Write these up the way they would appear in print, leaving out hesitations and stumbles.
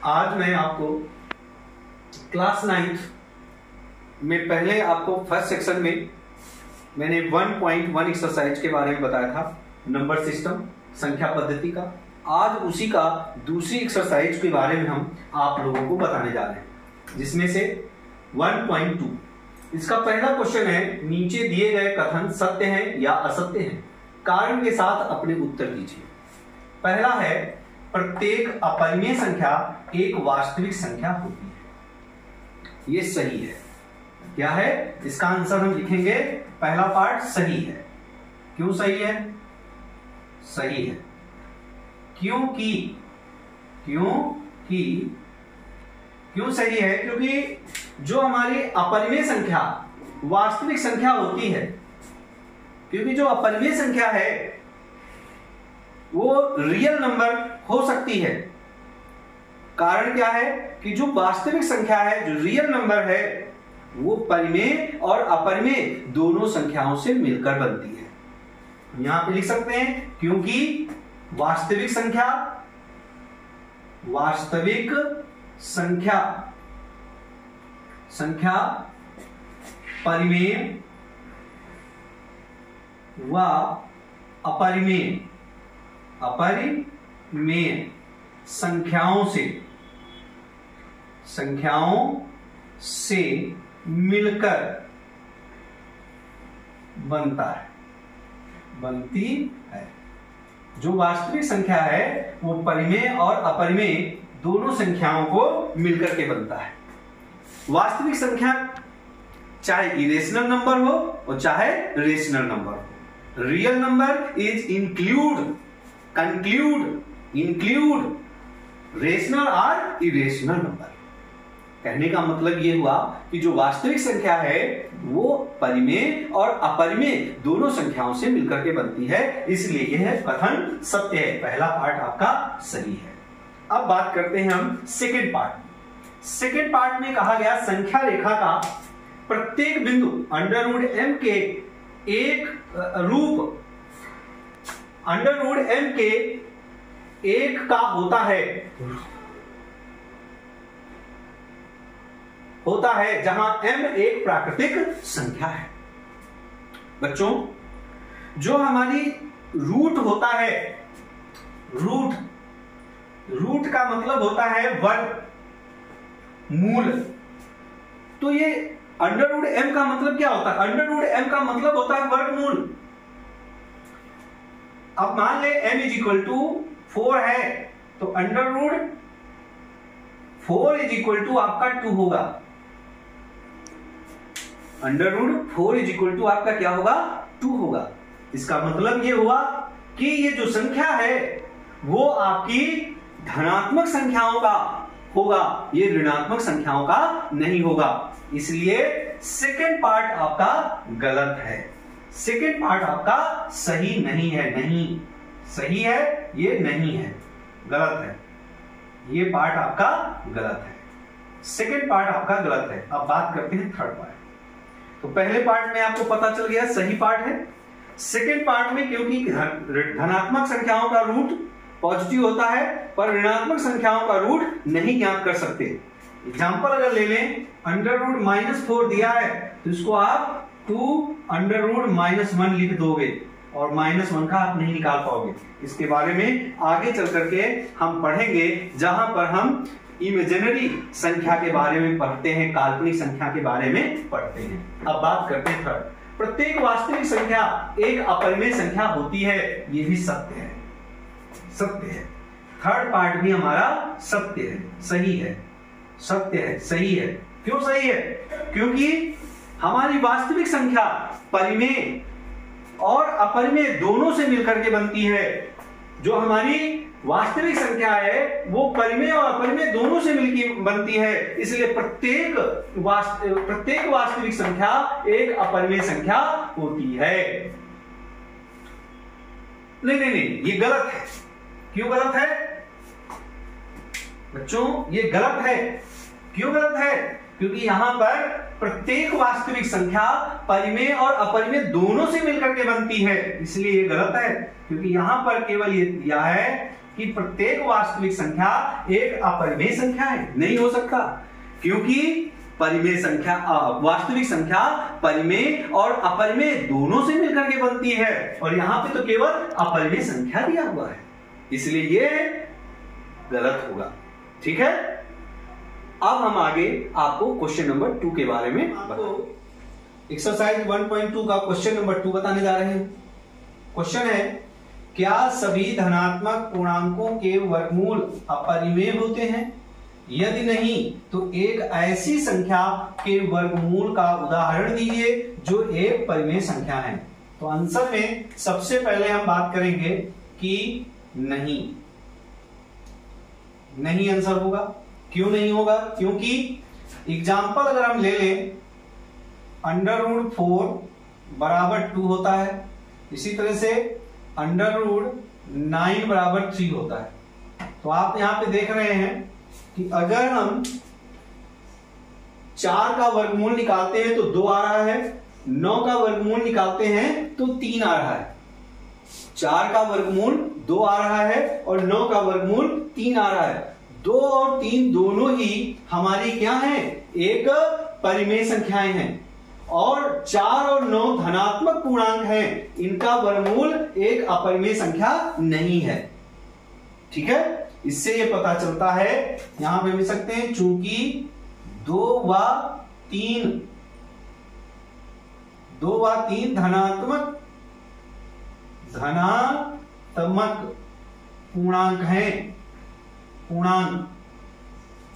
आज मैं आपको क्लास 9th में पहले आपको फर्स्ट सेक्शन में मैंने 1.1 एक्सरसाइज के बारे में बताया था, नंबर सिस्टम, संख्या पद्धति का। आज उसी का दूसरी एक्सरसाइज के बारे में हम आप लोगों को बताने जा रहे हैं, जिसमें से 1.2 इसका पहला क्वेश्चन है, नीचे दिए गए कथन सत्य हैं या असत्य हैं, कारण के साथ अपने उत्तर दीजिए। पहला है, प्रत्येक अपरिमेय संख्या एक वास्तविक संख्या होती है। ये सही है। क्या है इसका आंसर? हम लिखेंगे पहला पार्ट सही है। क्यों सही है? सही है क्यों सही है? क्योंकि जो हमारी अपरिमेय संख्या वास्तविक संख्या होती है, क्योंकि जो अपरिमेय संख्या है वो रियल नंबर हो सकती है। कारण क्या है कि जो वास्तविक संख्या है, जो रियल नंबर है, वो परिमेय और अपरिमेय दोनों संख्याओं से मिलकर बनती है। यहां पे लिख सकते हैं, क्योंकि वास्तविक संख्या परिमेय व अपरिमेय संख्याओं से मिलकर बनती है। जो वास्तविक संख्या है वो परिमेय और अपरिमेय दोनों संख्याओं को मिलकर के बनता है। वास्तविक संख्या चाहे इरेशनल नंबर हो और चाहे रेशनल नंबर हो। Real number is include rational और इरेशनल नंबर। कहने का मतलब ये हुआ कि जो वास्तविक संख्या है वो परिमेय और अपरिमेय दोनों संख्याओं से मिलकर के बनती है, इसलिए यह कथन सत्य है। पहला पार्ट आपका सही है। अब बात करते हैं हम सेकंड पार्ट। सेकंड पार्ट में कहा गया, संख्या रेखा का प्रत्येक बिंदु √m के एक रूप √m के एक का होता है जहां m एक प्राकृतिक संख्या है। बच्चों, जो हमारी रूट होता है, रूट का मतलब होता है वर्ग मूल। तो ये √m का मतलब क्या होता है? √m का मतलब होता है वर्गमूल। अब मान ले m 4 है तो √4 आपका 2 होगा। √4 आपका क्या होगा? 2 होगा। इसका मतलब ये हुआ कि ये जो संख्या है वो आपकी धनात्मक संख्याओं का होगा, ये ऋणात्मक संख्याओं का नहीं होगा। इसलिए सेकंड पार्ट आपका गलत है। सेकंड पार्ट आपका सही नहीं है। नहीं सही है, ये नहीं है, गलत है। ये पार्ट आपका गलत है। सेकंड पार्ट आपका गलत है। अब बात करते हैं थर्ड पार्ट। तो पहले पार्ट में आपको पता चल गया सही पार्ट है। सेकंड पार्ट में क्योंकि धनात्मक संख्याओं का रूट पॉजिटिव होता है पर ऋणात्मक संख्याओं का रूट नहीं ज्ञात कर सकते। एग्जांपल अगर ले लें, √-4 दिया है तो इसको आप 2√-1 लिख दोगे और -1 का आप नहीं निकाल पाओगे। इसके बारे में आगे चल करके हम पढ़ेंगे, जहां पर हम इमेजिनरी संख्या के बारे में पढ़ते हैं, काल्पनिक संख्या के बारे में पढ़ते हैं। अब बात करते हैं थर्ड। प्रत्येक वास्तविक संख्या एक अपरिमेय संख्या होती है। ये भी सत्य है। थर्ड पार्ट भी हमारा सत्य है, सही है, सत्य है, सही है। क्यों सही है? क्योंकि हमारी वास्तविक संख्या परिमेय और अपरिमेय दोनों से मिलकर के बनती है। जो हमारी वास्तविक संख्या है वो परिमेय और अपरिमेय दोनों से मिलकर बनती है, इसलिए प्रत्येक वास्तविक संख्या एक अपरिमेय संख्या होती है। नहीं, ये गलत है। क्यों गलत है बच्चों? ये गलत है। क्यों गलत है? क्योंकि यहां पर प्रत्येक वास्तविक संख्या परिमेय और अपरिमेय दोनों से मिलकर के बनती है, इसलिए ये गलत है। क्योंकि यहां पर केवल ये दिया है कि प्रत्येक वास्तविक संख्या एक अपरिमेय संख्या है? नहीं हो सकता, क्योंकि परिमेय संख्या वास्तविक संख्या परिमेय और अपरिमेय दोनों से मिलकर के बनती है, और यहां पे तो केवल अपरिमेय संख्या दिया हुआ है, इसलिए ये गलत होगा। ठीक है, अब हम आगे आपको क्वेश्चन नंबर 2 के बारे में एक्सरसाइज 1.2 का क्वेश्चन नंबर 2 बताने जा रहे हैं। क्वेश्चन है, क्या सभी धनात्मक पूर्णांकों के वर्गमूल अपरिमेय होते हैं? यदि नहीं तो एक ऐसी संख्या के वर्गमूल का उदाहरण दीजिए जो एक परिमेय संख्या है। तो आंसर में सबसे पहले हम बात करेंगे कि नहीं आंसर होगा। क्यों नहीं होगा? क्योंकि एग्जाम्पल अगर हम ले लें, √4 बराबर 2 होता है, इसी तरह से √9 बराबर 3 होता है। तो आप यहां पे देख रहे हैं कि अगर हम 4 का वर्गमूल निकालते हैं तो 2 आ रहा है, 9 का वर्गमूल निकालते हैं तो 3 आ रहा है। 4 का वर्गमूल 2 आ रहा है और 9 का वर्गमूल 3 आ रहा है। 2 और 3 दोनों ही हमारी क्या हैं? एक परिमेय संख्याएं हैं, और 4 और 9 धनात्मक पूर्णांक हैं, इनका वर्गमूल एक अपरिमेय संख्या नहीं है। ठीक है, इससे ये पता चलता है, यहां पे लिख सकते हैं, चूंकि 2 व 3 धनात्मक पूर्णांक हैं,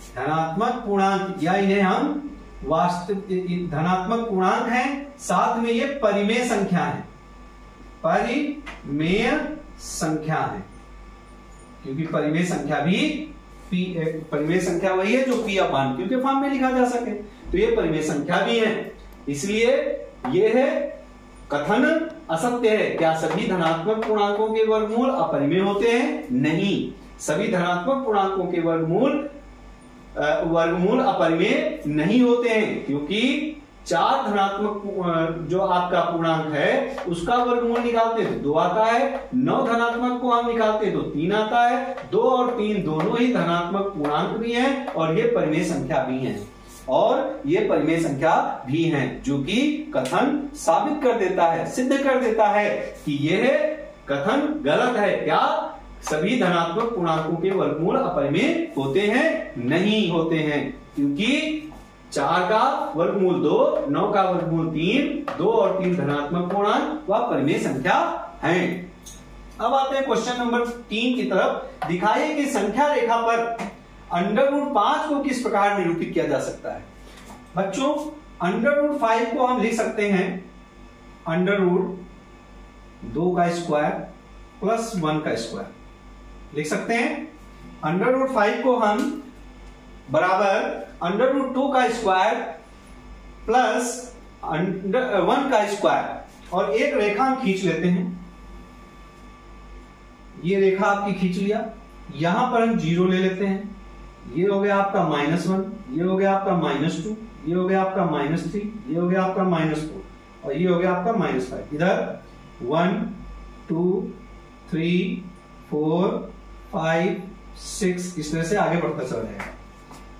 धनात्मक पूर्णांक, या इन्हें हम वास्तविक धनात्मक पूर्णांक हैं, साथ में ये परिमेय संख्या है, परिमेय संख्या है, क्योंकि परिमेय संख्या भी परिमेय संख्या वही है जो P/1 क्योंकि फॉर्म में लिखा जा सके, तो ये परिमेय संख्या भी है। इसलिए ये है कथन असत्य है। क्या सभी धनात्मक पूर्णांकों के वर्गमूल अपरिमेय होते हैं? नहीं, सभी धनात्मक पूर्णांकों के वर्गमूल अपरिमेय नहीं होते हैं, क्योंकि 4 धनात्मक जो आपका पूर्णांक है उसका वर्गमूल निकालते हैं तो 2 आता है, 9 धनात्मक को हम निकालते हैं तो 3 आता है। 2 और 3 दोनों ही धनात्मक पूर्णांक भी हैं और ये परिमेय संख्या भी हैं, और ये परिमेय संख्या भी हैं, जो कि कथन साबित कर देता है, सिद्ध कर देता है कि यह कथन गलत है। क्या सभी धनात्मक पूर्णांकों के वर्गमूल अपरिमेय होते हैं? नहीं होते हैं, क्योंकि 4 का वर्गमूल 2, 9 का वर्गमूल 3, 2 और 3 धनात्मक पूर्णांक व परिमेय संख्या हैं। अब आते हैं क्वेश्चन नंबर 3 की तरफ। दिखाइए कि संख्या रेखा पर √5 को किस प्रकार निरूपित किया जा सकता है। बच्चों, √5 को हम लिख सकते हैं √2 का स्क्वायर प्लस 1 का स्क्वायर लिख सकते हैं। √5 को हम बराबर √2 का स्क्वायर प्लस 1 का स्क्वायर, और एक रेखा हम खींच लेते हैं। ये रेखा आपकी खींच लिया, यहां पर हम 0 ले लेते हैं। ये हो गया आपका -1, ये हो गया आपका -2, ये हो गया आपका -3, ये हो गया आपका -4 और ये हो गया आपका -5। इधर 1 2 3 4 5 6 इस तरह से आगे बढ़ता चल जाएगा।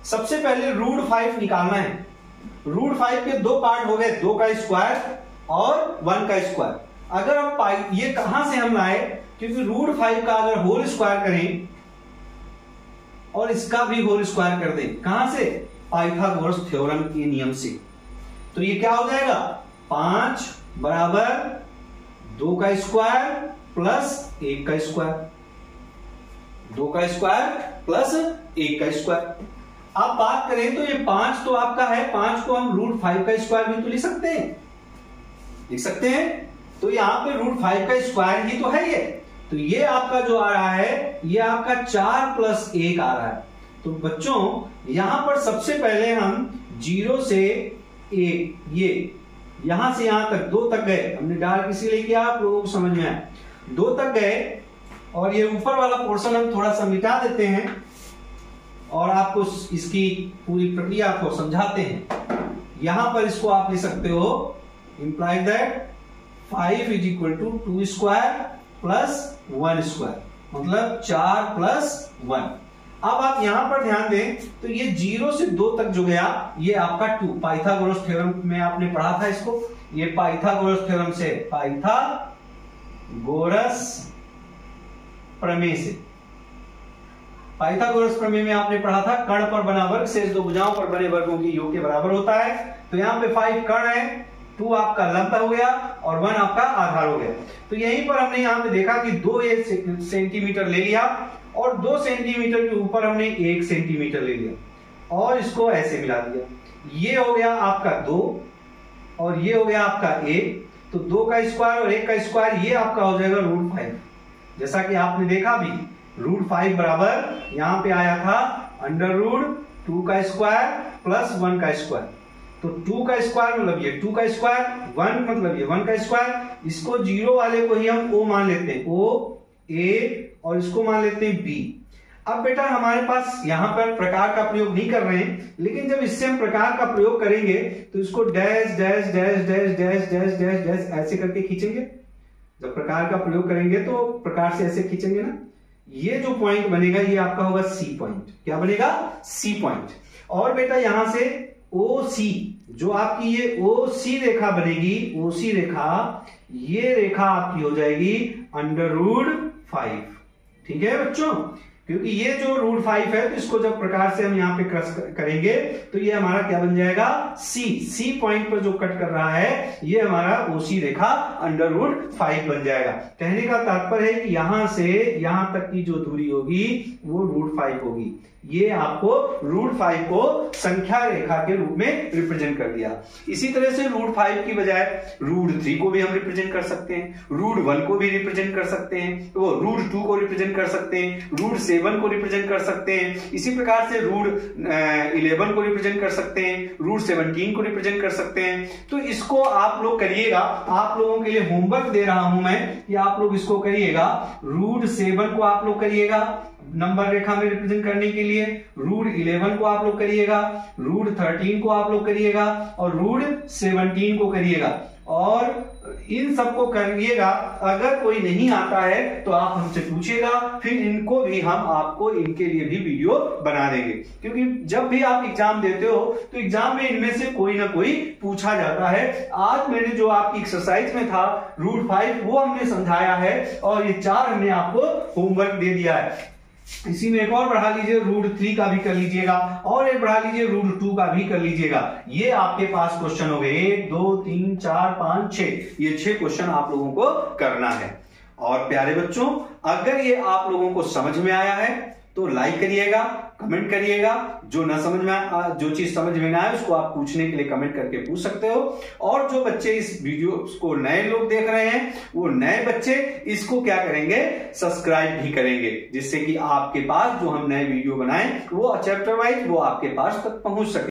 सबसे पहले √5 निकालना है। √5 के 2 पार्ट हो गए, 2 का स्क्वायर और 1 का स्क्वायर। अगर हम ये कहां से हम लाए, क्योंकि √5 का अगर होल स्क्वायर करें और इसका भी होल स्क्वायर कर दें, कहां से? पाइथागोरस थ्योरम के नियम से। तो ये क्या हो जाएगा? 5 बराबर 2 का स्क्वायर प्लस 1 का स्क्वायर, 2 का स्क्वायर प्लस 1 का स्क्वायर। अब बात करें तो ये 5 तो आपका है, 5 को हम √5 का स्क्वायर भी तो लिख सकते हैं, लिख सकते हैं। तो यहां पे √5 का स्क्वायर ही तो है ये, तो ये आपका जो आ रहा है ये आपका 4 प्लस 1 आ रहा है। तो बच्चों यहां पर सबसे पहले हम 0 से 1, ये यहां से यहां तक 2 तक गए, हमने डार्क इसीलिए किया आप लोगों को समझ में आए, 2 तक गए, और ये ऊपर वाला पोर्शन हम थोड़ा सा मिटा देते हैं और आपको इसकी पूरी प्रक्रिया को समझाते हैं। यहां पर इसको आप लिख सकते हो, imply that 5 = 2 square plus 1 square. मतलब 4 प्लस 1। अब आप यहां पर ध्यान दें तो ये 0 से 2 तक जो गया ये आपका 2 पाइथागोरस थ्योरम में आपने पढ़ा था इसको। ये पाइथागोरस थ्योरम से, पाइथागोरस प्रमेय से, पाइथागोरस प्रमेय में आपने पढ़ा था कर्ण पर बना वर्ग शेष दो भुजाओं पर बने वर्गों की योग के बराबर होता है। तो यहां पे 5 कर्ण है, 2 आपका लंब हो गया और 1 आपका आधार हो गया। तो यहीं पर हमने यहां पे देखा कि 2 सेंटीमीटर ले लिया और 2 सेंटीमीटर के ऊपर हमने 1 सेंटीमीटर ले लिया और इसको ऐसे मिला दिया। ये हो गया आपका 2 और ये हो गया आपका 1। तो 2 का स्क्वायर और 1 का स्क्वायर ये आपका हो जाएगा √5। जैसा कि आपने देखा भी √5 बराबर यहां पे आया था √2 का स्क्वायर प्लस 1 का स्क्वायर। तो 2 का स्क्वायर मतलब ये 2 का स्क्वायर, 1 मतलब ये 1 का स्क्वायर। इसको 0 वाले को ही हम O मान लेते हैं, O A, और इसको मान लेते हैं B। अब बेटा हमारे पास यहां पर प्रकार का प्रयोग नहीं कर रहे हैं, लेकिन जब इससे हम प्रकार का प्रयोग करेंगे तो इसको dash dash dash dash dash dash dash dash ऐसे करके खींचेंगे। जब प्रकार का प्रयोग करेंगे तो प्रकार से ऐसे खींचेंगे ना, ये जो पॉइंट बनेगा ये आपका होगा C पॉइंट। क्या बनेगा? C point. और बेटा यहां से OC, जो आपकी ये OC रेखा बनेगी, OC रेखा, ये रेखा आपकी हो जाएगी √5। ठीक है बच्चों, क्योंकि ये जो √5 है तो इसको जब प्रकार से हम यहां पे क्रॉस करेंगे तो ये हमारा क्या बन जाएगा? C पॉइंट पर जो कट कर रहा है ये हमारा OC रेखा √5 बन जाएगा। कहने का तात्पर्य है कि यहां से यहां तक की जो दूरी होगी वो √5 होगी। ये आपको √5 को संख्या रेखा के रूप में रिप्रेजेंट कर दिया। इसी तरह से √5 की बजाय √3 को भी हम रिप्रेजेंट कर सकते हैं, √1 को भी रिप्रेजेंट कर सकते हैं, वो √2 को रिप्रेजेंट कर सकते हैं, √7 को रिप्रेजेंट कर सकते हैं। इसी प्रकार से √11 को रिप्रेजेंट कर सकते हैं, √17 को रिप्रेजेंट कर सकते हैं। तो इसको आप लोग करिएगा, आप लोगों के लिए होमवर्क दे रहा हूं मैं कि आप लोग इसको करिएगा। √7 को आप लोग करिएगा नंबर रेखा में रिप्रेजेंट करने के लिए, √11 को आप लोग करिएगा, √13 को आप लोग करिएगा और √17 को करिएगा। और इन सबको करिएगा। अगर कोई नहीं आता है तो आप हमसे पूछिएगा, फिर इनको भी हम आपको इनके लिए भी वीडियो बना देंगे। क्योंकि जब भी आप एग्जाम देते हो तो एग्जाम में इनमें से कोई ना कोई पूछा जाता है। आज मैंने जो आपकी एक्सरसाइज में था √5 वो हमने समझाया है और ये 4 हमने आपको होमवर्क दे दिया है। इसी में एक और बढ़ा लीजिए, √3 का भी कर लीजिएगा और एक बढ़ा लीजिए √2 का भी कर लीजिएगा। ये आपके पास क्वेश्चन हो गए 1 2 3 4 5 6। ये 6 क्वेश्चन आप लोगों को करना है। और प्यारे बच्चों, अगर ये आप लोगों को समझ में आया है तो लाइक करिएगा, कमेंट करिएगा। जो ना समझ में जो चीज समझ में ना आए उसको आप पूछने के लिए कमेंट करके पूछ सकते हो। और जो बच्चे इस वीडियो को नए लोग देख रहे हैं वो नए बच्चे इसको क्या करेंगे? सब्सक्राइब भी करेंगे, जिससे कि आपके पास जो हम नए वीडियो बनाएं वो चैप्टर वाइज वो आपके पास तक पहुंच सके।